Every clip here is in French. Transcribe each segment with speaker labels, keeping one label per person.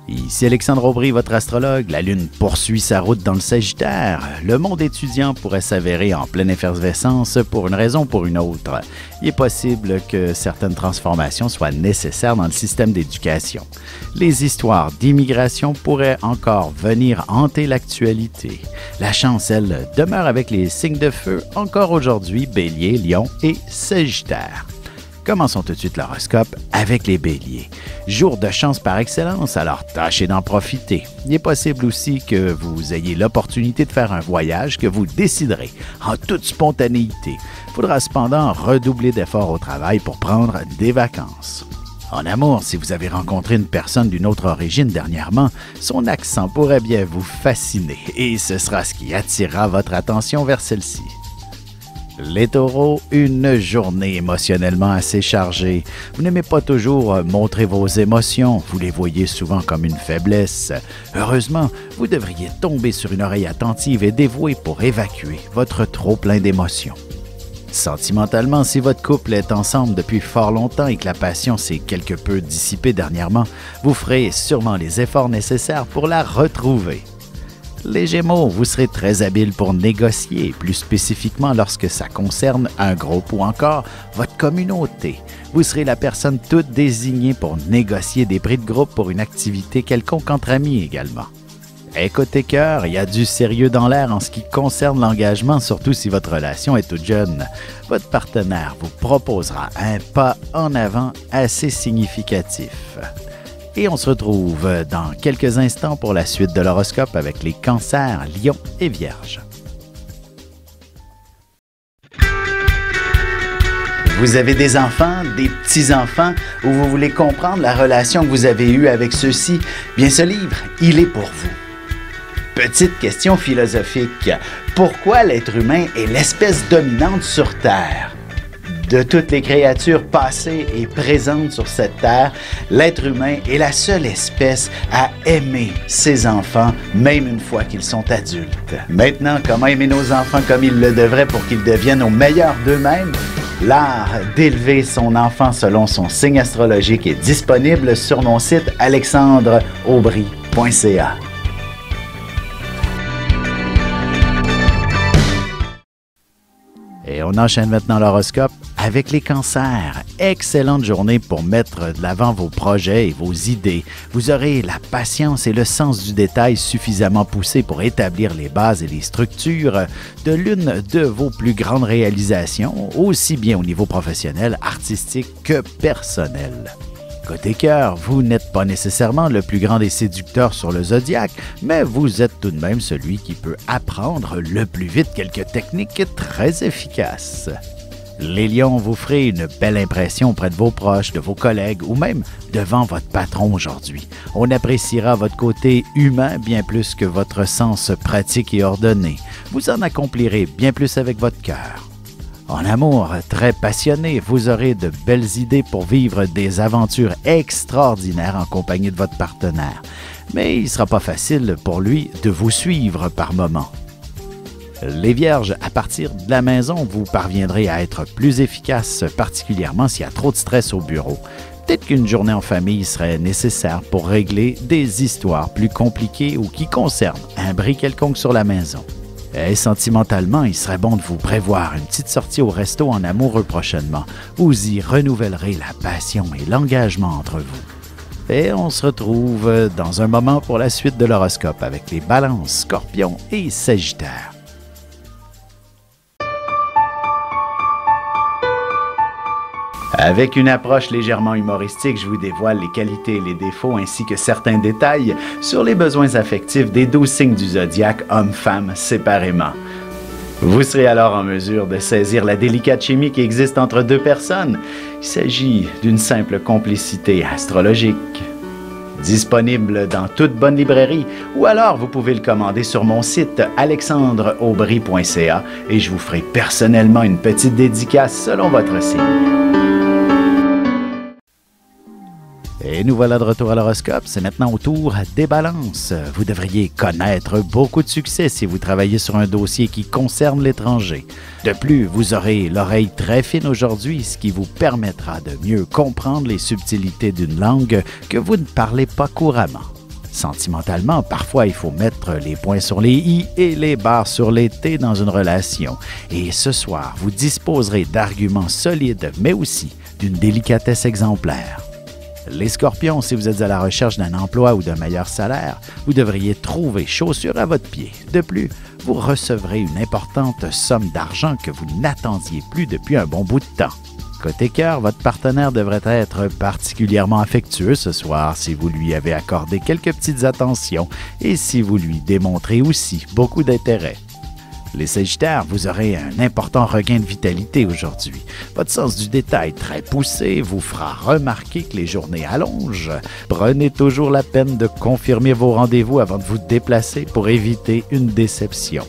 Speaker 1: Ici Alexandre Aubry, votre astrologue. La Lune poursuit sa route dans le Sagittaire. Le monde étudiant pourrait s'avérer en pleine effervescence pour une raison ou pour une autre. Il est possible que certaines transformations soient nécessaires dans le système d'éducation. Les histoires d'immigration pourraient encore venir hanter l'actualité. La chance, elle, demeure avec les signes de feu encore aujourd'hui, Bélier, Lion et Sagittaire. Commençons tout de suite l'horoscope avec les béliers. Jour de chance par excellence, alors tâchez d'en profiter. Il est possible aussi que vous ayez l'opportunité de faire un voyage que vous déciderez en toute spontanéité. Il faudra cependant redoubler d'efforts au travail pour prendre des vacances. En amour, si vous avez rencontré une personne d'une autre origine dernièrement, son accent pourrait bien vous fasciner et ce sera ce qui attirera votre attention vers celle-ci. Les taureaux, une journée émotionnellement assez chargée. Vous n'aimez pas toujours montrer vos émotions, vous les voyez souvent comme une faiblesse. Heureusement, vous devriez tomber sur une oreille attentive et dévouée pour évacuer votre trop-plein d'émotions. Sentimentalement, si votre couple est ensemble depuis fort longtemps et que la passion s'est quelque peu dissipée dernièrement, vous ferez sûrement les efforts nécessaires pour la retrouver. Les Gémeaux, vous serez très habiles pour négocier, plus spécifiquement lorsque ça concerne un groupe ou encore votre communauté. Vous serez la personne toute désignée pour négocier des prix de groupe pour une activité quelconque entre amis également. Et côté cœur, il y a du sérieux dans l'air en ce qui concerne l'engagement, surtout si votre relation est toute jeune. Votre partenaire vous proposera un pas en avant assez significatif. Et on se retrouve dans quelques instants pour la suite de l'horoscope avec les cancers, lions et vierges. Vous avez des enfants, des petits-enfants, ou vous voulez comprendre la relation que vous avez eue avec ceux-ci? Bien, ce livre, il est pour vous. Petite question philosophique. Pourquoi l'être humain est l'espèce dominante sur Terre? De toutes les créatures passées et présentes sur cette terre, l'être humain est la seule espèce à aimer ses enfants, même une fois qu'ils sont adultes. Maintenant, comment aimer nos enfants comme ils le devraient pour qu'ils deviennent au meilleur d'eux-mêmes? L'art d'élever son enfant selon son signe astrologique est disponible sur mon site alexandreaubry.ca. Et on enchaîne maintenant l'horoscope avec les cancers. Excellente journée pour mettre de l'avant vos projets et vos idées. Vous aurez la patience et le sens du détail suffisamment poussés pour établir les bases et les structures de l'une de vos plus grandes réalisations, aussi bien au niveau professionnel, artistique que personnel. Côté cœur, vous n'êtes pas nécessairement le plus grand des séducteurs sur le zodiaque, mais vous êtes tout de même celui qui peut apprendre le plus vite quelques techniques très efficaces. Les lions, vous ferez une belle impression auprès de vos proches, de vos collègues ou même devant votre patron aujourd'hui. On appréciera votre côté humain bien plus que votre sens pratique et ordonné. Vous en accomplirez bien plus avec votre cœur. En amour, très passionné, vous aurez de belles idées pour vivre des aventures extraordinaires en compagnie de votre partenaire. Mais il ne sera pas facile pour lui de vous suivre par moments. Les vierges, à partir de la maison, vous parviendrez à être plus efficace, particulièrement s'il y a trop de stress au bureau. Peut-être qu'une journée en famille serait nécessaire pour régler des histoires plus compliquées ou qui concernent un bris quelconque sur la maison. Et sentimentalement, il serait bon de vous prévoir une petite sortie au resto en amoureux prochainement. Vous y renouvellerez la passion et l'engagement entre vous. Et on se retrouve dans un moment pour la suite de l'horoscope avec les balances, scorpions et sagittaires. Avec une approche légèrement humoristique, je vous dévoile les qualités et les défauts ainsi que certains détails sur les besoins affectifs des 12 signes du zodiaque, hommes-femmes séparément. Vous serez alors en mesure de saisir la délicate chimie qui existe entre deux personnes. Il s'agit d'une simple complicité astrologique. Disponible dans toute bonne librairie ou alors vous pouvez le commander sur mon site alexandreaubry.ca et je vous ferai personnellement une petite dédicace selon votre signe. Et nous voilà de retour à l'horoscope. C'est maintenant au tour des balances. Vous devriez connaître beaucoup de succès si vous travaillez sur un dossier qui concerne l'étranger. De plus, vous aurez l'oreille très fine aujourd'hui, ce qui vous permettra de mieux comprendre les subtilités d'une langue que vous ne parlez pas couramment. Sentimentalement, parfois il faut mettre les points sur les i et les barres sur les t dans une relation. Et ce soir, vous disposerez d'arguments solides, mais aussi d'une délicatesse exemplaire. Les Scorpions, si vous êtes à la recherche d'un emploi ou d'un meilleur salaire, vous devriez trouver chaussure à votre pied. De plus, vous recevrez une importante somme d'argent que vous n'attendiez plus depuis un bon bout de temps. Côté cœur, votre partenaire devrait être particulièrement affectueux ce soir si vous lui avez accordé quelques petites attentions et si vous lui démontrez aussi beaucoup d'intérêt. Les Sagittaires, vous aurez un important regain de vitalité aujourd'hui. Votre sens du détail très poussé vous fera remarquer que les journées allongent. Prenez toujours la peine de confirmer vos rendez-vous avant de vous déplacer pour éviter une déception.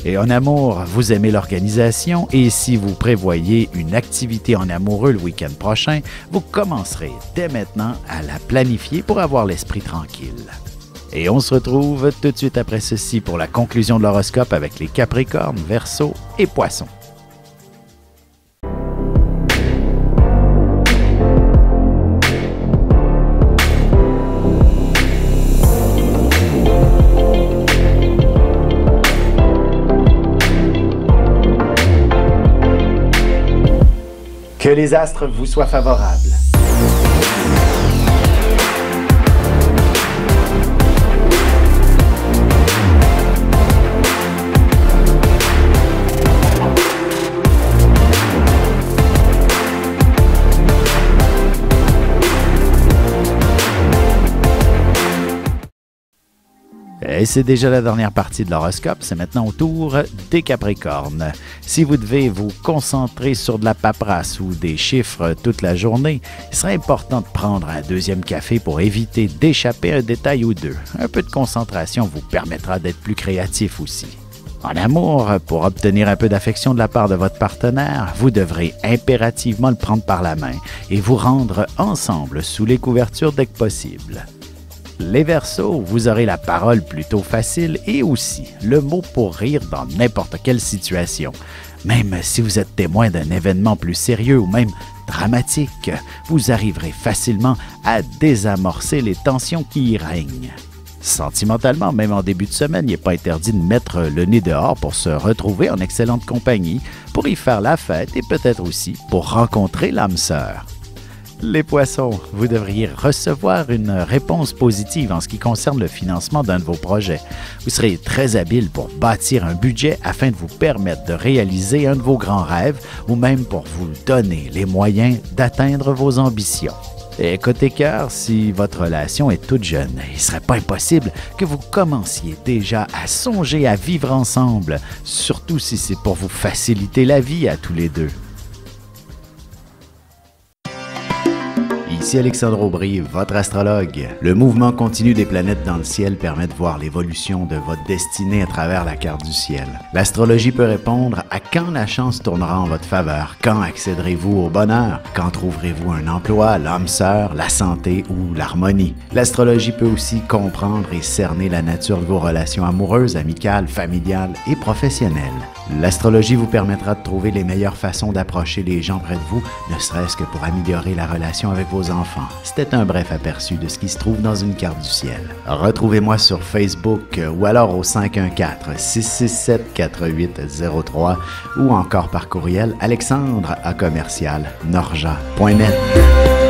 Speaker 1: Et en amour, vous aimez l'organisation et si vous prévoyez une activité en amoureux le week-end prochain, vous commencerez dès maintenant à la planifier pour avoir l'esprit tranquille. Et on se retrouve tout de suite après ceci pour la conclusion de l'horoscope avec les Capricornes, Verseaux et Poissons. Que les astres vous soient favorables. Et c'est déjà la dernière partie de l'horoscope, c'est maintenant au tour des Capricornes. Si vous devez vous concentrer sur de la paperasse ou des chiffres toute la journée, il serait important de prendre un deuxième café pour éviter d'échapper un détail ou deux. Un peu de concentration vous permettra d'être plus créatif aussi. En amour, pour obtenir un peu d'affection de la part de votre partenaire, vous devrez impérativement le prendre par la main et vous rendre ensemble sous les couvertures dès que possible. Les Verseaux, vous aurez la parole plutôt facile et aussi le mot pour rire dans n'importe quelle situation. Même si vous êtes témoin d'un événement plus sérieux ou même dramatique, vous arriverez facilement à désamorcer les tensions qui y règnent. Sentimentalement, même en début de semaine, il n'est pas interdit de mettre le nez dehors pour se retrouver en excellente compagnie, pour y faire la fête et peut-être aussi pour rencontrer l'âme sœur. Les Poissons, vous devriez recevoir une réponse positive en ce qui concerne le financement d'un de vos projets. Vous serez très habile pour bâtir un budget afin de vous permettre de réaliser un de vos grands rêves ou même pour vous donner les moyens d'atteindre vos ambitions. Et côté cœur, si votre relation est toute jeune, il ne serait pas impossible que vous commenciez déjà à songer à vivre ensemble, surtout si c'est pour vous faciliter la vie à tous les deux. Ici Alexandre Aubry, votre astrologue. Le mouvement continu des planètes dans le ciel permet de voir l'évolution de votre destinée à travers la carte du ciel. L'astrologie peut répondre à quand la chance tournera en votre faveur, quand accéderez-vous au bonheur, quand trouverez-vous un emploi, l'âme sœur, la santé ou l'harmonie. L'astrologie peut aussi comprendre et cerner la nature de vos relations amoureuses, amicales, familiales et professionnelles. L'astrologie vous permettra de trouver les meilleures façons d'approcher les gens près de vous, ne serait-ce que pour améliorer la relation avec vos enfants. C'était un bref aperçu de ce qui se trouve dans une carte du ciel. Retrouvez-moi sur Facebook ou alors au 514-667-4803 ou encore par courriel alexandre@norja.net.